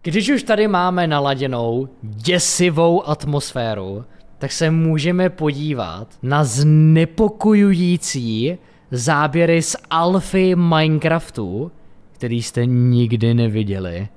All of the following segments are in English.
Když už tady máme naladěnou děsivou atmosféru, tak se můžeme podívat na znepokojující záběry z Alfy Minecraftu, který jste nikdy neviděli.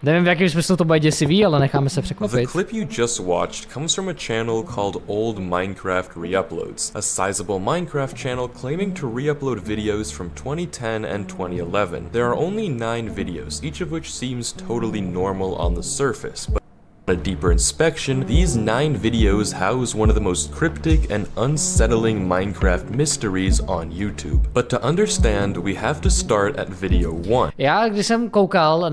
Nevím, v jakém smyslu to bude děsivý, ale necháme se překvapit. The clip you just watched comes from a channel called Old Minecraft Reuploads, a sizable Minecraft channel claiming to reupload videos from 2010 and 2011. There are only 9 videos, each of which seems totally normal on the surface, but on a deeper inspection, these 9 videos house one of the most cryptic and unsettling Minecraft mysteries on YouTube. But to understand, we have to start at video 1. Já, když jsem koukal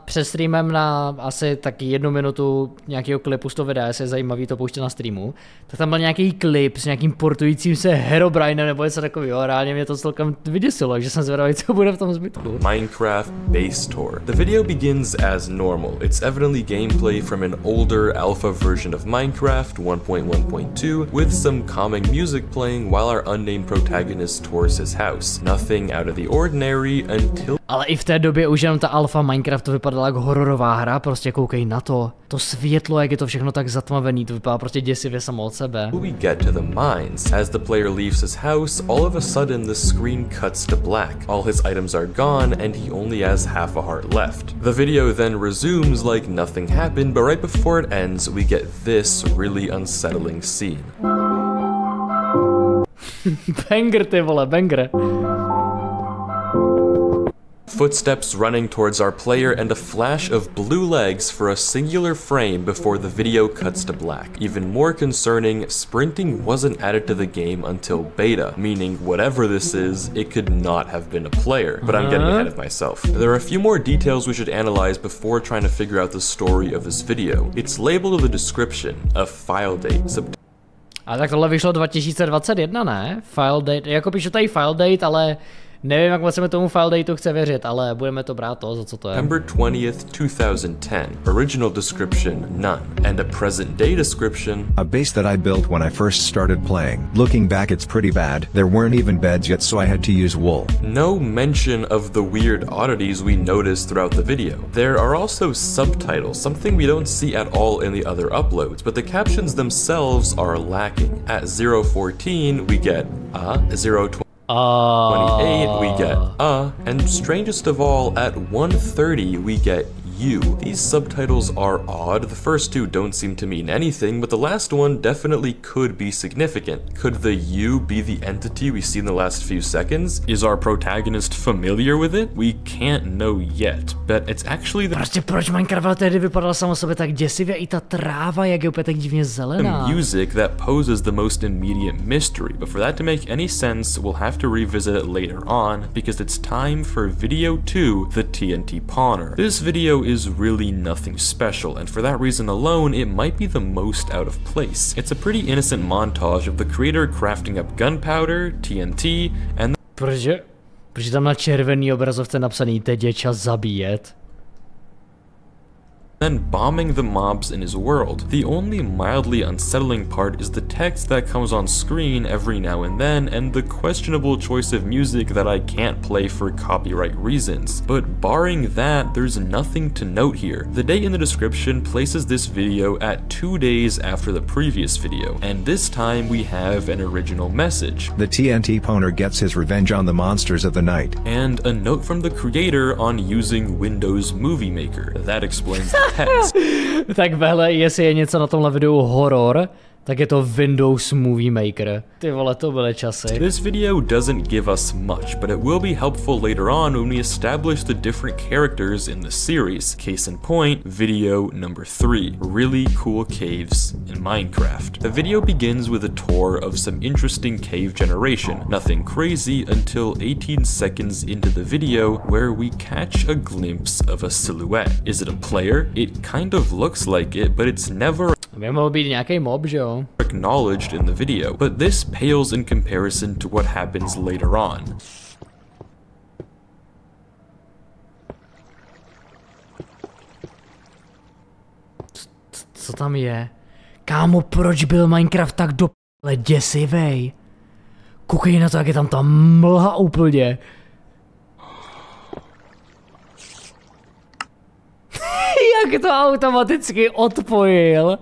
před streamem na asi taky 1 minutu nějakého klipu z toho videa, jestli je zajímavý to pouštět na streamu, tak tam byl nějaký klip s nějakým portujícím se Herobrinem nebo něco takového. Reálně mě to celkem vyděsilo, takže jsem zvědavý, co bude v tom zbytku. Minecraft Base Tour. The video begins as normal. It's evidently gameplay from an older alpha version of Minecraft 1.1.2 with some calming music playing while our unnamed protagonist tours his house. Nothing out of the ordinary until... Ale i v té době už jenom ta alfa Minecraftu vypadala jako hororová hra, prostě koukej na to. To světlo, jak je to všechno tak zatmavený, to vypadá prostě děsivě samo od sebe. We get to the mines. As the player leaves his house, all of a sudden the screen cuts to black. All his items are gone and he only has half a heart left. The video then resumes like nothing happened, but right before it ends, we get this really unsettling scene. Banger, ty vole, banger. Footsteps running towards our player and a flash of blue legs for a singular frame before the video cuts to black. Even more concerning, sprinting wasn't added to the game until beta, meaning whatever this is, it could not have been a player. But I'm getting ahead of myself. There are a few more details we should analyze before trying to figure out the story of this video. It's labeled in the description, a file date. A tak tohle vyšlo 2021, ne? File date, jako píšu tady file date, ale nevím, jak moc se mi tomu file dateu chce věřit, ale budeme to brát to, za co to je. September 20th, 2010. Original description, none. And a present day description. A base that I built when I first started playing. Looking back, it's pretty bad. There weren't even beds yet, so I had to use wool. No mention of the weird oddities we noticed throughout the video. There are also subtitles, something we don't see at all in the other uploads, but the captions themselves are lacking. At 0:14, we get 0:20. 28 we get and strangest of all, at 1:30 we get you. These subtitles are odd. The first two don't seem to mean anything, but the last one definitely could be significant. Could the you be the entity we see in the last few seconds? Is our protagonist familiar with it? We can't know yet, but it's actually the Prostě proč Minecraft tehdy vypadal samo sobě tak děsivě, i ta tráva, jak je úplně tak divně zelená. music that poses the most immediate mystery, but for that to make any sense, we'll have to revisit it later on, because it's time for video 2, the TNT Pawner. This video is really nothing special, and for that reason alone, it might be the most out of place. It's a pretty innocent montage of the creator crafting up gunpowder, TNT, and Proč tam na červený obrazovce napsaný teď je čas zabíjet? then bombing the mobs in his world. The only mildly unsettling part is the text that comes on screen every now and then, and the questionable choice of music that I can't play for copyright reasons. But barring that, there's nothing to note here. The date in the description places this video at 2 days after the previous video, and this time we have an original message. The TNT Pawner gets his revenge on the monsters of the night. And a note from the creator on using Windows Movie Maker. That explains the text. Tak vehle, jestli je něco na tomhle videu horor, tak je to Windows Movie Maker. Ty vole, to byly časy. This video doesn't give us much, but it will be helpful later on when we establish the different characters in the series. Case in point, video number 3, really cool caves in Minecraft. The video begins with a tour of some interesting cave generation. Nothing crazy until 18 seconds into the video, where we catch a glimpse of a silhouette. Is it a player? It kind of looks like it, but it's never By mohl být nějaký mob, že jo? acknowledged in the video, but this pales in comparison to what happens later on. Co tam je? Kámo, proč byl Minecraft tak děsivej? Koukej na to, jak je tam ta mlha úplně. Jak to automaticky odpojil?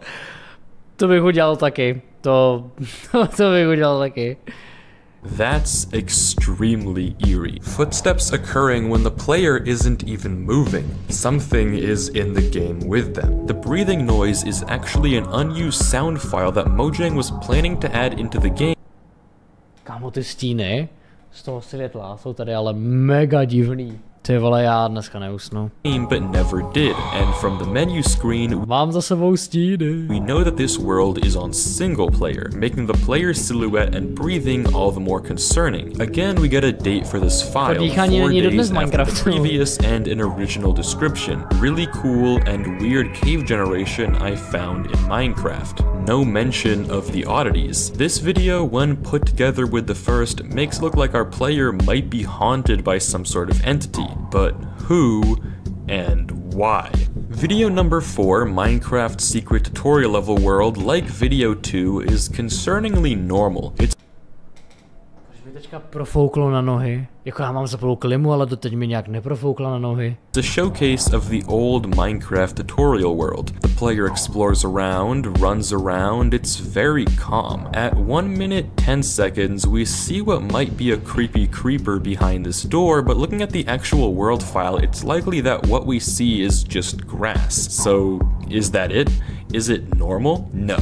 To bych udělal taky. To bych udělal taky. That's extremely eerie. Footsteps occurring when the player isn't even moving. Something is in the game with them. The breathing noise is actually an unused sound file that Mojang was planning to add into the game. Kámo, ty stíny z toho světla jsou tady ale mega divný. Ty vole, já dneska neusnu. But never did, and from the menu screen, mám za sebou stíny. We know that this world is on single player, making the player's silhouette and breathing all the more concerning. Again, we get a date for this file, 4 days after the previous and an original description. Really cool and weird cave generation I found in Minecraft. No mention of the oddities. This video, when put together with the first, makes it look like our player might be haunted by some sort of entity. But who and why? Video number 4, Minecraft Secret Tutorial Level World, like video 2, is concerningly normal. It's teďka profouklo na nohy. Jako já mám zaplou klimu, ale doteď mi nějak neprofoukla na nohy. The showcase of the old Minecraft tutorial world. The player explores around, runs around, it's very calm. At 1 minute 10 seconds, we see what might be a creepy creeper behind this door, but looking at the actual world file, it's likely that what we see is just grass. So, is that it? Is it normal? No.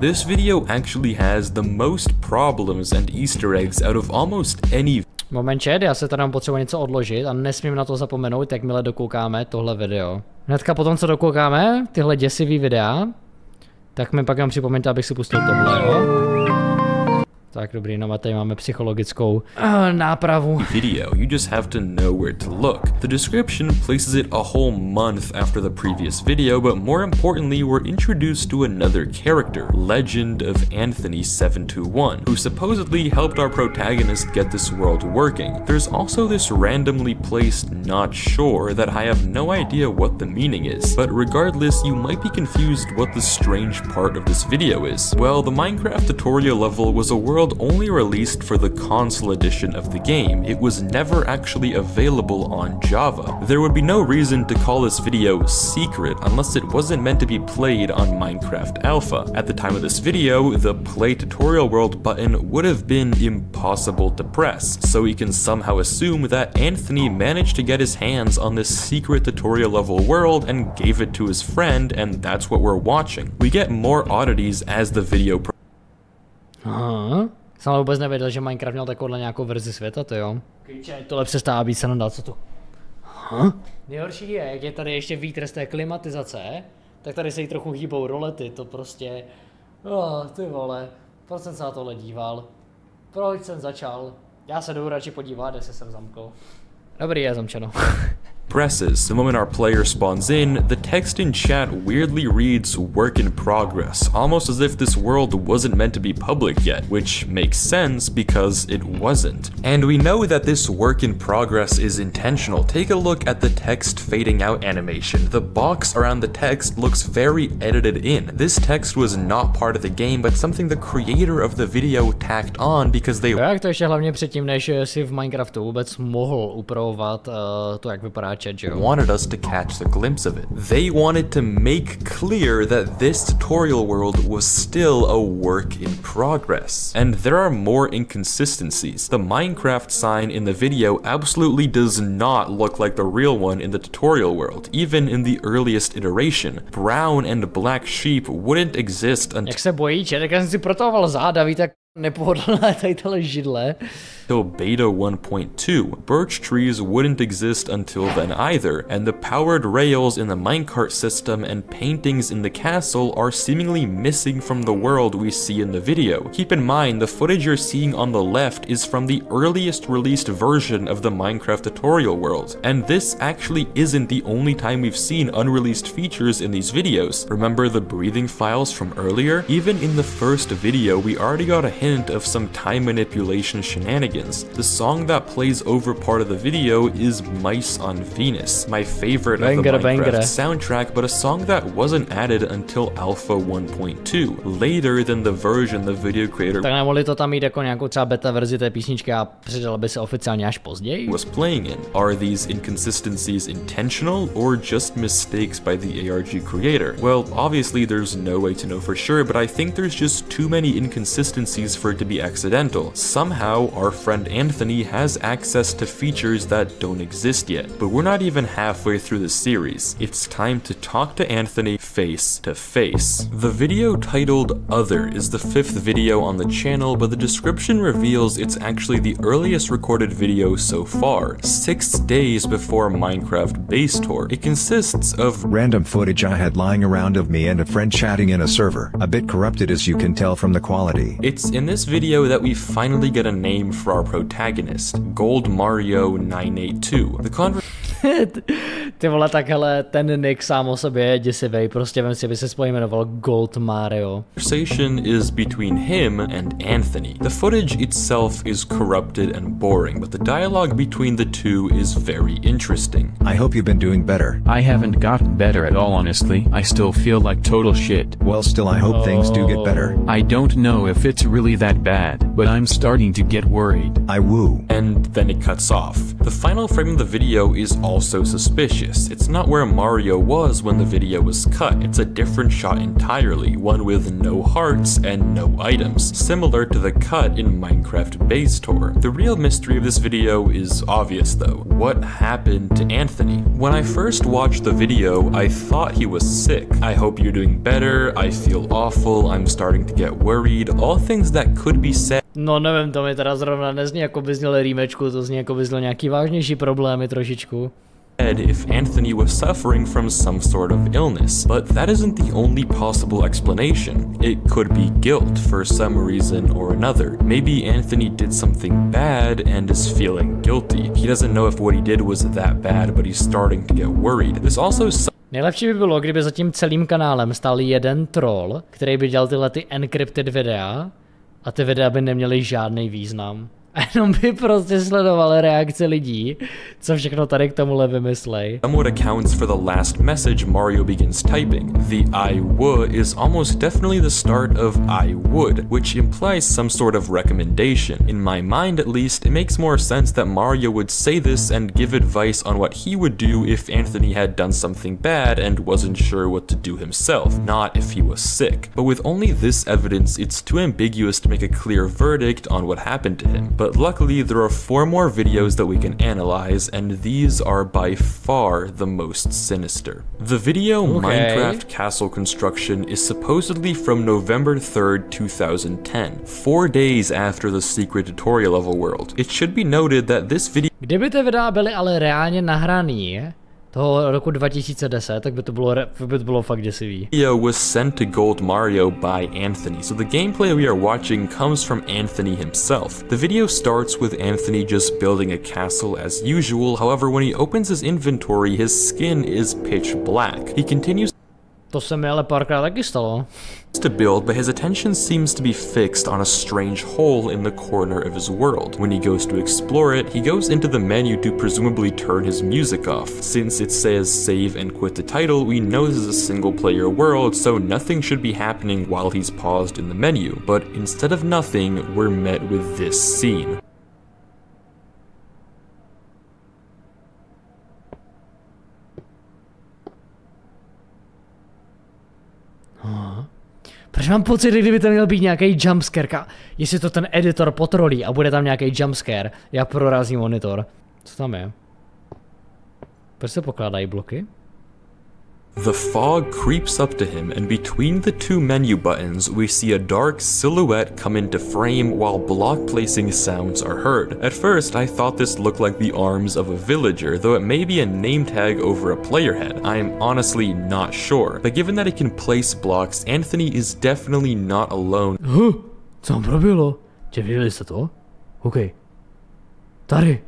This video actually has the most problems and Easter eggs out of almost any. Momenčet, já se tady potřebuji něco odložit a nesmím na to zapomenout, jakmile dokoukáme tohle video. Hnedka potom, co dokoukáme tyhle děsivý videa, tak mi pak jenom připomeňte, abych si pustil tohle, jo? Tak dobrý, no a tady máme psychologickou nápravu. Video, you just have to know where to look. The description places it a whole month after the previous video, but more importantly, we're introduced to another character, Legend of Anthony 721, who supposedly helped our protagonist get this world working. There's also this randomly placed not sure that I have no idea what the meaning is, but regardless, you might be confused what the strange part of this video is. Well, the Minecraft tutorial level was a world only released for the console edition of the game. It was never actually available on Java. There would be no reason to call this video secret unless it wasn't meant to be played on Minecraft Alpha. At the time of this video, the play tutorial world button would have been impossible to press, so we can somehow assume that Anthony managed to get his hands on this secret tutorial level world and gave it to his friend, and that's what we're watching. We get more oddities as the video Aha. Jsem ale vůbec nevěděl, že Minecraft měl takovouhle nějakou verzi světa, to jo. Tohle přestává být sranda, co to? Aha. Nejhorší je, jak je tady ještě vítr z té klimatizace, tak tady se jí trochu hýbou rolety, to prostě... ty vole, proč jsem se na tohle díval? Proč jsem začal? Já se jdu radši podívat, jestli jsem zamkl. Dobrý, je zamčeno. presses. The moment our player spawns in, the text in chat weirdly reads "work in progress," almost as if this world wasn't meant to be public yet, which makes sense because it wasn't. And we know that this work in progress is intentional. Take a look at the text fading out animation. The box around the text looks very edited in. This text was not part of the game, but something the creator of the video tacked on because they... Jak to ještě hlavně předtím, než si v Minecraftu vůbec mohl upravovat to, jak vypadá chat, že jo? Wanted us to catch the glimpse of it. They wanted to make clear that this tutorial world was still a work in progress. And there are more inconsistencies. The Minecraft sign in the video absolutely does not look like the real one in the tutorial world, even in the earliest iteration. Brown and black sheep wouldn't exist until... Jak se bojí, jak jsem si protahoval záda, víte, nepohodlné tady tyhle židle. Till beta 1.2. Birch trees wouldn't exist until then either, and the powered rails in the minecart system and paintings in the castle are seemingly missing from the world we see in the video. Keep in mind, the footage you're seeing on the left is from the earliest released version of the Minecraft tutorial world, and this actually isn't the only time we've seen unreleased features in these videos. Remember the breathing files from earlier? Even in the first video, we already got a hint hint of some time manipulation shenanigans. The song that plays over part of the video is Mice on Venus, my favorite of the Minecraft soundtrack, but a song that wasn't added until Alpha 1.2, later than the version the video creator tak nemohli to tam mít jako nějakou třeba beta verzi té písničky a přidala by se oficiálně až později? Was playing in. Are these inconsistencies intentional or just mistakes by the ARG creator? Well, obviously there's no way to know for sure, but I think there's just too many inconsistencies for it to be accidental. Somehow, our friend Anthony has access to features that don't exist yet, but we're not even halfway through the series. It's time to talk to Anthony face to face. The video titled Other is the 5th video on the channel, but the description reveals it's actually the earliest recorded video so far, 6 days before Minecraft base tour. It consists of random footage I had lying around of me and a friend chatting in a server, a bit corrupted as you can tell from the quality. It's in this video that we finally get a name for our protagonist, Gold Mario 982. Ty vole, tak hele, ten nick sám o sobě je děsivej, prostě vem si, by se pojmenoval Gold Mario. Conversation is between him and Anthony. The footage itself is corrupted and boring, but the dialogue between the two is very interesting. I hope you've been doing better. I haven't gotten better at all, honestly. I still feel like total shit. Well, still I hope things do get better. I don't know if it's really that bad, but I'm starting to get worried. I woo. And then it cuts off. The final frame of the video is also suspicious. It's not where Mario was when the video was cut. It's a different shot entirely, one with no hearts and no items, similar to the cut in Minecraft base tour. The real mystery of this video is obvious though. What happened to Anthony? When I first watched the video, I thought he was sick. I hope you're doing better, I feel awful, I'm starting to get worried, all things that could be said. No nevím, to mi teda zrovna nezní jako by zněl rýmečku, to zní jako by zněl nějaký vážnější problémy trošičku. If Anthony was suffering from some sort of illness, but that isn't the only possible explanation. It could be guilt for some reason or another. Maybe Anthony did something bad and is feeling guilty. He doesn't know if what he did was that bad, but he's starting to get worried. There's also Nejlepší by bylo, kdyby za tím celým kanálem stál jeden troll, který by dělal tyhle ty encrypted videa a ty videa by neměly žádný význam. A jenom by prostě sledoval reakce lidí, co všechno tady k tomuhle vymyslej. Somewhat accounts for the last message Mario begins typing. The I would is almost definitely the start of I would, which implies some sort of recommendation. In my mind at least, it makes more sense that Mario would say this and give advice on what he would do if Anthony had done something bad and wasn't sure what to do himself, not if he was sick. But with only this evidence, it's too ambiguous to make a clear verdict on what happened to him. But luckily, there are 4 more videos that we can analyze, and these are by far the most sinister. The video Minecraft Castle Construction is supposedly from November 3rd, 2010, 4 days after the secret tutorial level world. It should be noted that this video... Kdyby ty videa byly ale reálně nahraný toho roku 2010, tak by to bylo fakt děsivý. Video was sent to Gold Mario by Anthony, so the gameplay we are watching comes from Anthony himself. The video starts with Anthony just building a castle as usual, however when he opens his inventory, his skin is pitch black. He continues To se mi ale párkrát taky stalo. To build, but his attention seems to be fixed on a strange hole in the corner of his world. When he goes to explore it, he goes into the menu to presumably turn his music off. Since it says save and quit the title, we know this is a single player world, so nothing should be happening while he's paused in the menu. But instead of nothing, we're met with this scene. Proč mám pocit, kdyby tam měl být nějaký jumpscare, jestli to ten editor potrolí a bude tam nějaký jumpscare, já prorazím monitor. Co tam je? Proč se pokládají bloky? The fog creeps up to him, and between the 2 menu buttons, we see a dark silhouette come into frame while block placing sounds are heard. At first, I thought this looked like the arms of a villager, though it may be a name tag over a player head. I am honestly not sure, but given that it can place blocks, Anthony is definitely not alone. Co tam proběhlo? Viděli jste to? OK. Tady,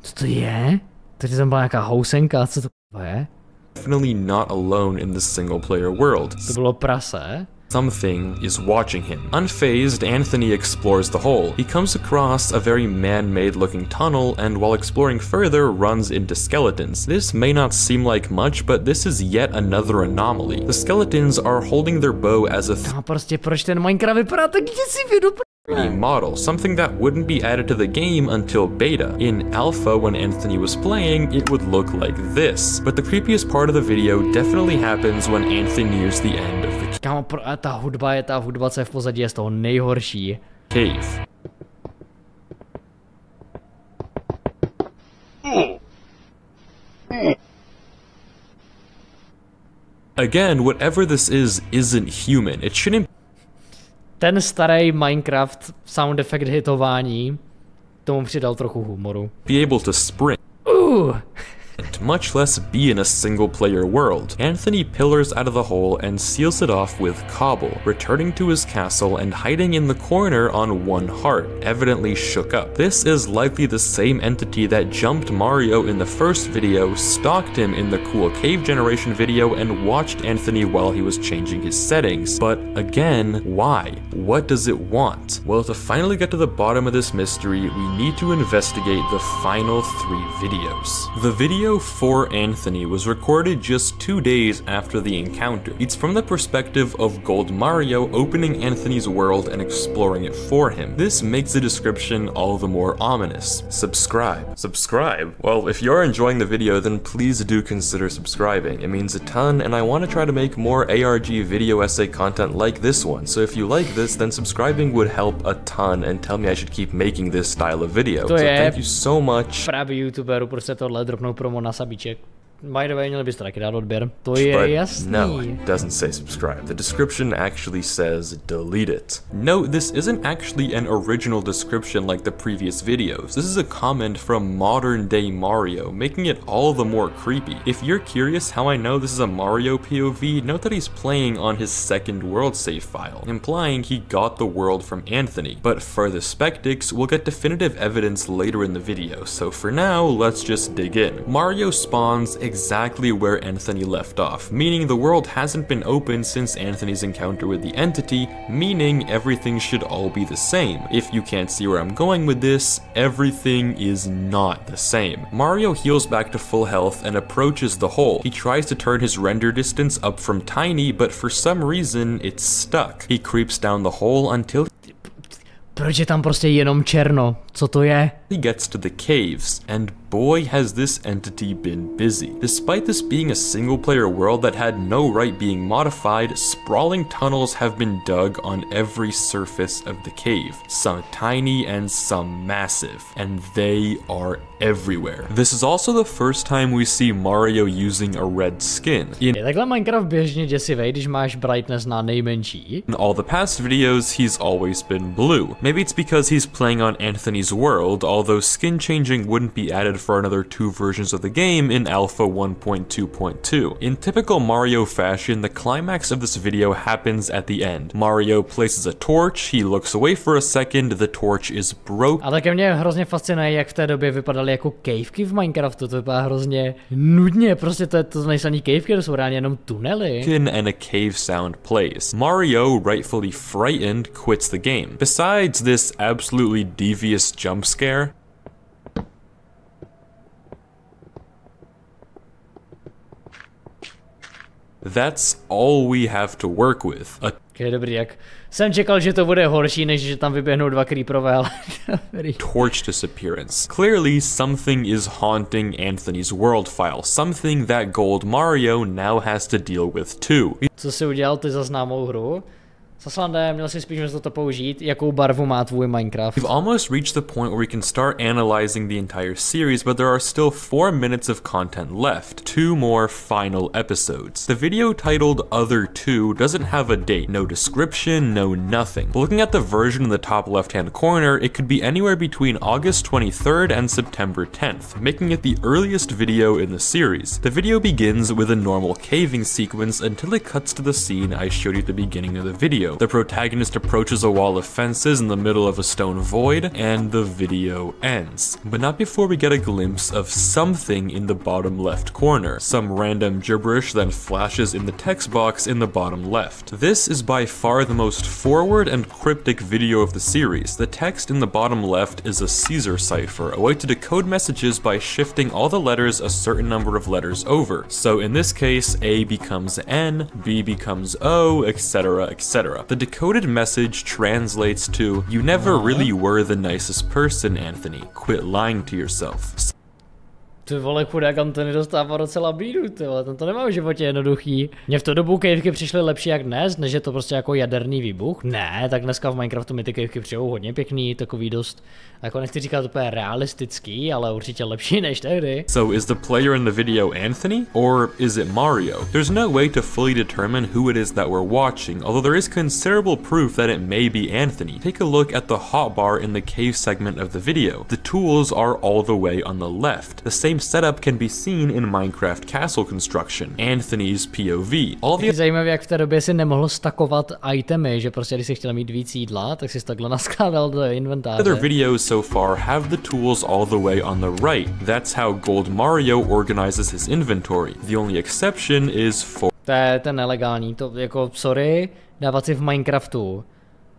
Co to je? Tady tam byla nějaká housenka, co to je? Definitely not alone in the single player world. To bylo prase. Something is watching him. Unfazed, Anthony explores the hole. He comes across a very man-made looking tunnel and while exploring further runs into skeletons. This may not seem like much, but this is yet another anomaly. The skeletons are holding their bow as a 3D model, something that wouldn't be added to the game until beta. In Alpha, when Anthony was playing, it would look like this. But the creepiest part of the video definitely happens when Anthony nears the end of the Kámo, ta hudba, co je v pozadí, je z toho nejhorší. Cave. Again, whatever this is isn't human. It shouldn't Ten starý Minecraft sound effect hitování tomu přidal trochu humoru. be able to sprint. Much less be in a single-player world. Anthony pillars out of the hole and seals it off with cobble, returning to his castle and hiding in the corner on one heart, evidently shook up. This is likely the same entity that jumped Mario in the first video, stalked him in the cool cave generation video, and watched Anthony while he was changing his settings. But again, why? What does it want? Well, to finally get to the bottom of this mystery, we need to investigate the final 3 videos. The video for Anthony was recorded just 2 days after the encounter. It's from the perspective of Gold Mario opening Anthony's world and exploring it for him. This makes the description all the more ominous. Subscribe. Subscribe? Well, if you're enjoying the video, then please do consider subscribing. It means a ton, and I want to try to make more ARG video essay content like this one, so if you like this, then subscribing would help a ton and tell me I should keep making this style of video. So thank you so much. Právě YouTuberu prostě tohle dropnou promo na sabíček. By the way, měli byste taky dát odběr. To je jasný. No, it doesn't say subscribe. The description actually says delete it. Note, this isn't actually an original description like the previous videos. This is a comment from modern day Mario, making it all the more creepy. If you're curious how I know this is a Mario POV, note that he's playing on his second world save file, implying he got the world from Anthony. But for the Spectics, we'll get definitive evidence later in the video, so for now, let's just dig in. Mario spawns exactly where Anthony left off, meaning the world hasn't been opened since Anthony's encounter with the entity, meaning everything should all be the same. If you can't see where I'm going with this, everything is not the same. Mario heals back to full health and approaches the hole. He tries to turn his render distance up from tiny, but for some reason, it's stuck. He creeps down the hole until Proč je tam prostě jenom černo? Co to je? he gets to the caves, and boy has this entity been busy. Despite this being a single-player world that had no right being modified, sprawling tunnels have been dug on every surface of the cave, some tiny and some massive, and they are everywhere. This is also the first time we see Mario using a red skin. Je takhle Minecraft běžně děsivý, když máš brightness na nejmenší? In all the past videos, he's always been blue. Maybe it's because he's playing on Anthony's world, although skin changing wouldn't be added for another 2 versions of the game in Alpha 1.2.2. In typical Mario fashion, the climax of this video happens at the end. Mario places a torch, he looks away for a second, the torch is broken. A také mě hrozně fascinuje, jak v té době vypadaly jako cavky v Minecraftu, to vypadá hrozně nudně, prostě to nejsou ani cavky, to jsou reálně jenom tunely. And a cave sound plays. Mario, rightfully frightened, quits the game. Besides this absolutely devious jump scare, that's all we have to work with. A Dobrý, jak jsem čekal, že to bude horší, než že tam vyběhnou 2 creeperové, ale dobrý. Torch disappearance. Clearly, something is haunting Anthony's world file, something that Gold Mario now has to deal with too. Co jsi udělal ty za známou hru? Saslande, měl si spíš to použít, jakou barvu má tvůj Minecraft. We've almost reached the point where we can start analyzing the entire series, but there are still 4 minutes of content left, 2 more final episodes. The video titled Other 2 doesn't have a date, no description, no nothing. But looking at the version in the top left-hand corner, it could be anywhere between August 23rd and September 10th, making it the earliest video in the series. The video begins with a normal caving sequence until it cuts to the scene I showed you at the beginning of the video, Mario. The protagonist approaches a wall of fences in the middle of a stone void, and the video ends. But not before we get a glimpse of something in the bottom left corner. Some random gibberish then flashes in the text box in the bottom left. This is by far the most forward and cryptic video of the series. The text in the bottom left is a Caesar cipher, a way to decode messages by shifting all the letters a certain number of letters over. So in this case, A becomes N, B becomes O, etc, etc. The decoded message translates to, "You never really were the nicest person, Anthony. Quit lying to yourself." Ty vole, chudák Antony dostává docela bídu, ty vole, ten to nemá v životě jednoduchý. Mně v tu dobu kejvky přišly lepší jak dnes, než je to prostě jako jaderný výbuch. Ne, tak dneska v Minecraftu mi ty kejvky přijou hodně pěkný, takový dost, jako nechci říkat úplně realistický, ale určitě lepší než tehdy. So is the player in the video Anthony, or is it Mario? There's no way to fully determine who it is that we're watching, although there is considerable proof that it may be Anthony. Take a look at the hotbar in the cave segment of the video. The tools are all the way on the left. The same setup can be seen in Minecraft castle construction, Anthony's POV. Je zajímavé, jak v té době si nemohl stakovat itemy, že prostě když si chtěl mít víc jídla, tak si takhle naskládal do inventáře. Other videos so far have the tools all the way on the right. That's how Gold Mario organizes his inventory. The only exception is for... To je ten nelegální, to jako sorry, dávat si v Minecraftu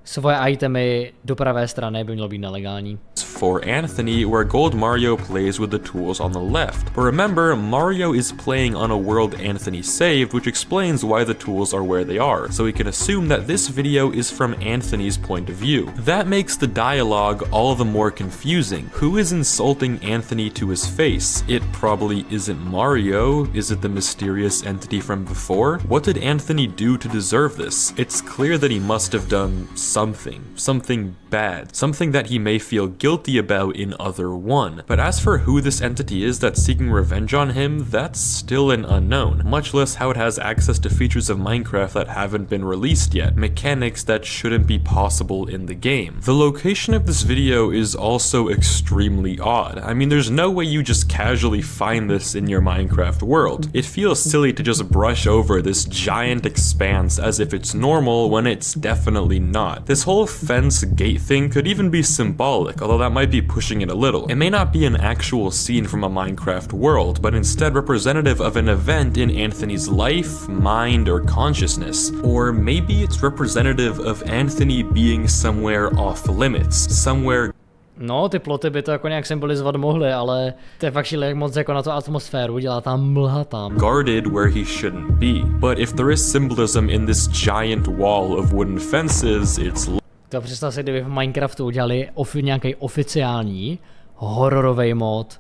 svoje itemy do pravé strany by mělo být nelegální. For Anthony, where Gold Mario plays with the tools on the left. But remember, Mario is playing on a world Anthony saved, which explains why the tools are where they are, so we can assume that this video is from Anthony's point of view. That makes the dialogue all the more confusing. Who is insulting Anthony to his face? It probably isn't Mario. Is it the mysterious entity from before? What did Anthony do to deserve this? It's clear that he must have done something bad, something that he may feel guilty about in Other 1. But as for who this entity is that's seeking revenge on him, that's still an unknown, much less how it has access to features of Minecraft that haven't been released yet, mechanics that shouldn't be possible in the game. The location of this video is also extremely odd. I mean, there's no way you just casually find this in your Minecraft world. It feels silly to just brush over this giant expanse as if it's normal when it's definitely not. This whole fence gate thing could even be symbolic, although that might be pushing it a little. It may not be an actual scene from a Minecraft world, but instead representative of an event in Anthony's life, mind, or consciousness. Or maybe it's representative of Anthony being somewhere off limits, somewhere... No, ty ploty by to jako nějak symbolizovat mohly, ale to je fakt šílené, jak moc jako na tu atmosféru, dělá tam mlha tam. Guarded where he shouldn't be. But if there is symbolism in this giant wall of wooden fences, it's... To představ si, kdyby v Minecraftu udělali nějaký oficiální hororový mod.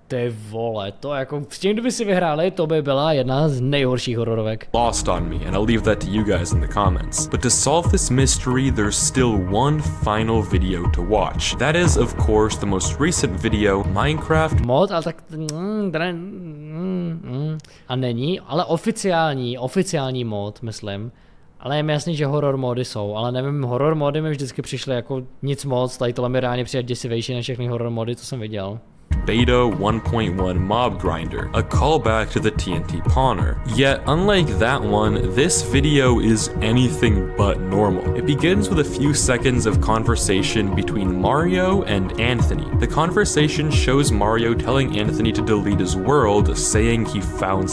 Ty vole, to jako, s tím kdyby si vyhráli, to by byla jedna z nejhorších hororovek. Lost on me, and I'll leave that to you guys in the comments. But to solve this mystery, there's still one final video to watch. That is, of course, the most recent video, Minecraft mod, ale tak... A není, ale oficiální mod, myslím. Ale je mi jasný, že horror mody jsou, ale nevím, horror mody mi vždycky přišly jako nic moc, tady tohle mi reálně přijde děsivější než všechny horror mody, co jsem viděl. Beta 1.1 Mob Grinder, a callback to the TNT Pawner. Yet, unlike that one, this video is anything but normal. It begins with a few seconds of conversation between Mario and Anthony. The conversation shows Mario telling Anthony to delete his world, saying he found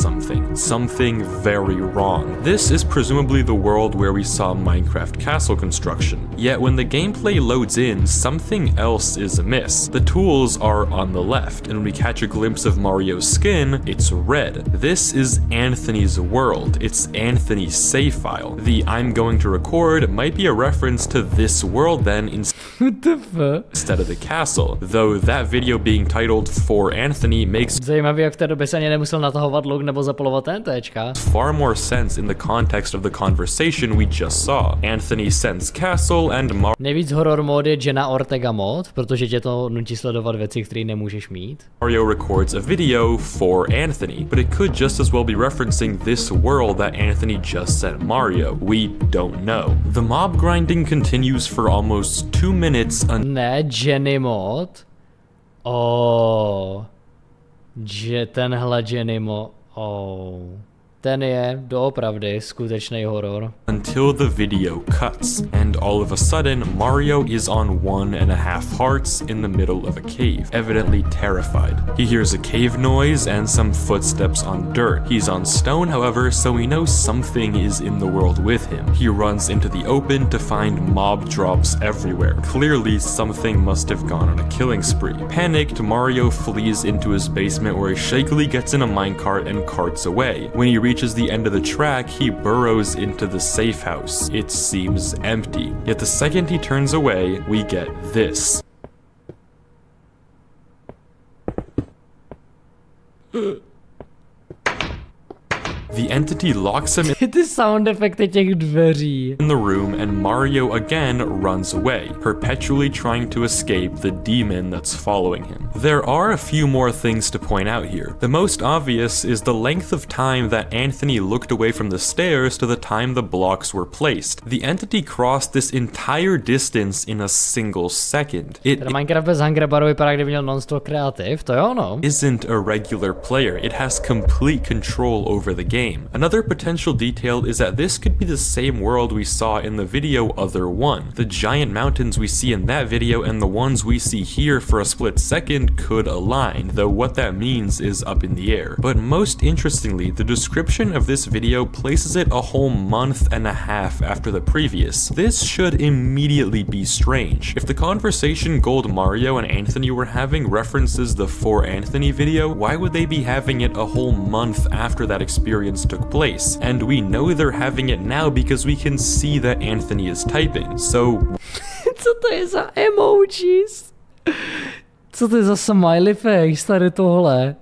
something very wrong. This is presumably the world where we saw Minecraft castle construction. Yet when the gameplay loads in, something else is amiss. The tools are on the left, and when we catch a glimpse of Mario's skin, it's red. This is Anthony's world. It's Anthony's save file. The I'm going to record might be a reference to this world then instead of the castle, though that video being titled For Anthony makes zajímavý, jak v té době se ani nemusel natahovat luk nebo zapalovat TNTčka. Far more sense in the context of the conversation we just saw. Anthony sends castle and Nejvíc horror mod je Jenna Ortega mod, protože tě to nutí sledovat věci, které nemůžeš mít. Mario records a video for Anthony, but it could just as well be referencing this world that Anthony just sent Mario. We don't know. The mob grinding continues for almost 2 minutes. Ne, Jenny mod. Tenhle Jenny mod. ten je doopravdy skutečný horor. Until the video cuts, and all of a sudden Mario is on 1.5 hearts in the middle of a cave, evidently terrified. He hears a cave noise and some footsteps on dirt. He's on stone, however, so we know something is in the world with him. He runs into the open to find mob drops everywhere. Clearly something must have gone on a killing spree. Panicked, Mario flees into his basement where he shakily gets in a minecart and carts away. When he reaches the end of the track, he burrows into the safe house. It seems empty. Yet the second he turns away, we get this. The entity locks him Ty sound efekty těch dveří. in the room and Mario again runs away, perpetually trying to escape the demon that's following him. There are a few more things to point out here. The most obvious is the length of time that Anthony looked away from the stairs to the time the blocks were placed. The entity crossed this entire distance in a single second. Teda Minecraft bez Hungrybaru vypadá, kdyby měl non-stop kreativ, to jo no. Isn't a regular player. It has complete control over the game. Another potential detail is that this could be the same world we saw in the video Other One. The giant mountains we see in that video and the ones we see here for a split second could align, though what that means is up in the air. But most interestingly, the description of this video places it a whole month and a half after the previous. This should immediately be strange. If the conversation Gold Mario and Anthony were having references the For Anthony video, why would they be having it a whole month after that experience took place? And we know they're having it now because we can see that Anthony is typing, so... Co to je za emojis? Co to je za smiley face tady tohle?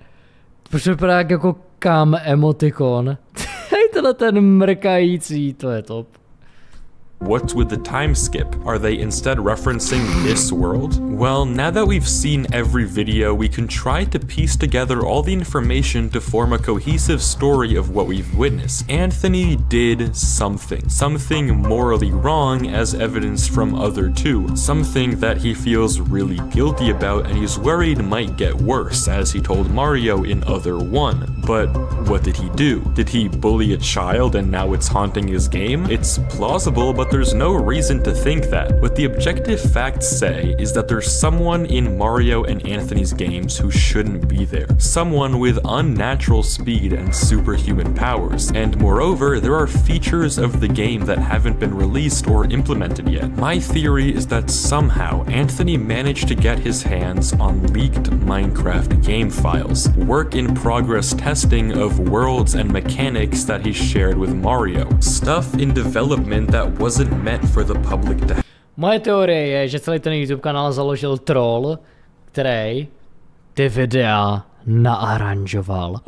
Proč to vypadá jako kam emotikon? Hej, tenhle ten mrkající, to je top. What's with the time skip? Are they instead referencing this world? Well, now that we've seen every video, we can try to piece together all the information to form a cohesive story of what we've witnessed. Anthony did something morally wrong as evidenced from Other Two, something that he feels really guilty about and he's worried might get worse, as he told Mario in Other One. But what did he do? Did he bully a child and now it's haunting his game? It's plausible, but there's no reason to think that. What the objective facts say is that there's someone in Mario and Anthony's games who shouldn't be there. Someone with unnatural speed and superhuman powers. And moreover, there are features of the game that haven't been released or implemented yet. My theory is that somehow Anthony managed to get his hands on leaked Minecraft game files, work in progress testing of worlds and mechanics that he shared with Mario, stuff in development that wasn't meant for the public to. Moje teorie je, že celý ten YouTube kanál založil troll, který ty videa naaranžoval.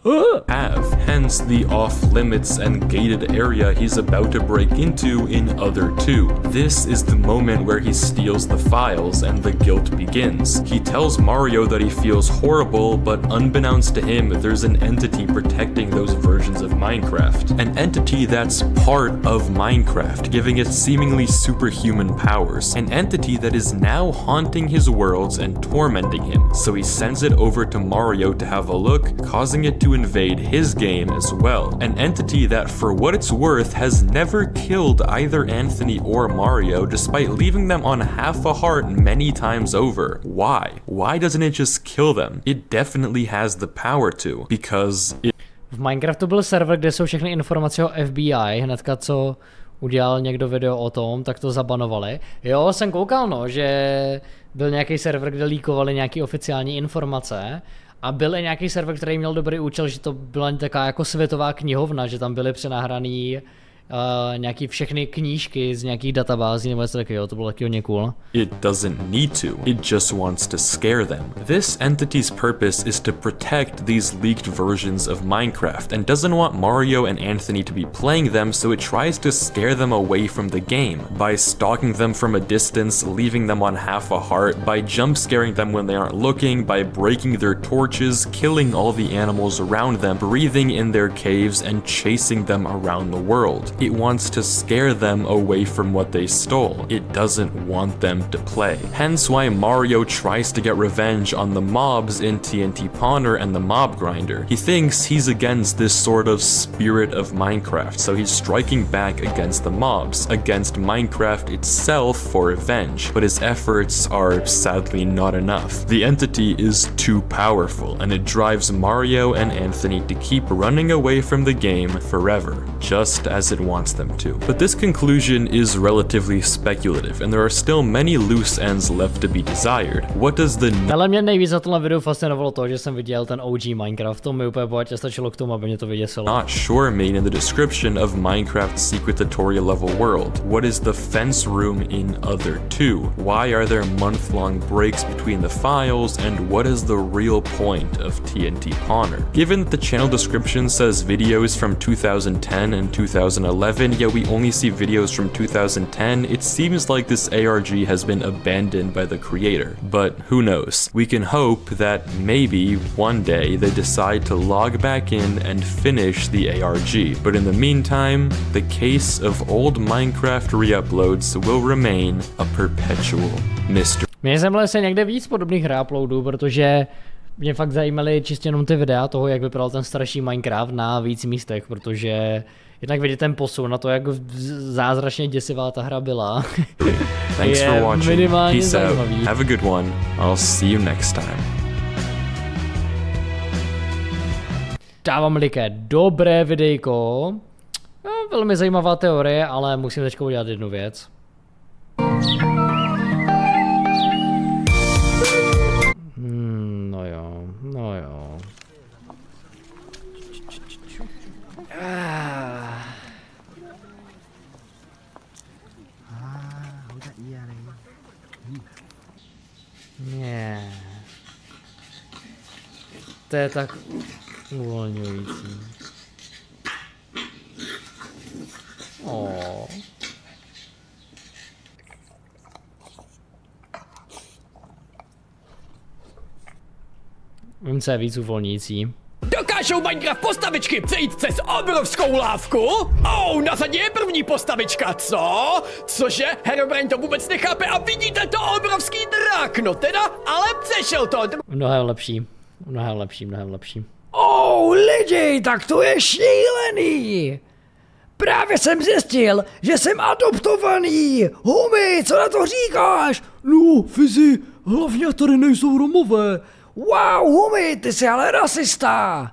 Hence the off-limits and gated area he's about to break into in Other Two. This is the moment where he steals the files and the guilt begins. He tells Mario that he feels horrible, but unbeknownst to him, there's an entity protecting those versions of Minecraft. An entity that's part of Minecraft, giving it seemingly superhuman powers. An entity that is now haunting his worlds and tormenting him, so he sends it over to Mario to have a look, causing it to invade his game as well. An entity that, for what it's worth, has never killed either Anthony or Mario, despite leaving them on half a heart many times over. Why? Why doesn't it just kill them? It definitely has the power to, because it... V Minecraftu byl server, kde jsou všechny informace o FBI, hnedka co udělal někdo video o tom, tak to zabanovali. Jo, jsem koukal, no, že byl nějaký server, kde líkovali nějaký oficiální informace. A byl i nějaký server, který měl dobrý účel, že to byla taková jako světová knihovna, že tam byly přenahraný nějaký všechny knížky z nějakých databází nebo něco takového, to bylo taky hodně cool. It doesn't need to, it just wants to scare them. This entity's purpose is to protect these leaked versions of Minecraft and doesn't want Mario and Anthony to be playing them, so it tries to scare them away from the game by stalking them from a distance, leaving them on half a heart, by jump scaring them when they aren't looking, by breaking their torches, killing all the animals around them, breathing in their caves, and chasing them around the world. It wants to scare them away from what they stole. It doesn't want them to play. Hence why Mario tries to get revenge on the mobs in TNT Pawner and the Mob Grinder. He thinks he's against this sort of spirit of Minecraft, so he's striking back against the mobs, against Minecraft itself for revenge, but his efforts are sadly not enough. The entity is too powerful, and it drives Mario and Anthony to keep running away from the game forever, just as it wants them to. But this conclusion is relatively speculative, and there are still many loose ends left to be desired. What does the Ale mě nejvíc na tomhle videu fascinovalo to, že jsem viděl ten OG Minecraft, to mi úplně bohatě stačilo k tomu, aby mě to vyděsilo. not sure mean in the description of Minecraft's secret tutorial level world? What is the fence room in Other 2? Why are there month-long breaks between the files, and what is the real point of TNT Pawner? Given that the channel description says videos from 2010 and 2011, yet we only see videos from 2010, it seems like this ARG has been abandoned by the creator. But who knows? We can hope that maybe one day they decide to log back in and finish the ARG. But in the meantime, the case of old Minecraft re-uploads will remain a perpetual mystery. Mě zemle se někde víc podobných reuploadů, protože mě fakt zajímaly čistě jenom ty videa toho, jak vypadal ten starší Minecraft na víc místech, protože jednak vidět ten posun na to, jak zázračně děsivá ta hra byla. Thanks for watching. Peace zajímavý. out. Have a good one. I'll see you next time. Dávám liké dobré videjko. No, velmi zajímavá teorie, ale musím teďka udělat jednu věc. No jo, no jo. Ne. To je tak uvolňující. Vím, co je víc uvolňující. Dokážou Minecraft postavičky přejít přes obrovskou lávku? Na zadě je první postavička, co? Cože? Herobrine to vůbec nechápe a vidíte to obrovský drak, no teda, ale přešel to. Mnohem lepší, mnohem lepší, mnohem lepší. Lidi, tak to je šílený! Právě jsem zjistil, že jsem adoptovaný! Humi, co na to říkáš? No, Fizi, hlavně tady nejsou Romové. Wow, Humi, ty jsi ale rasista!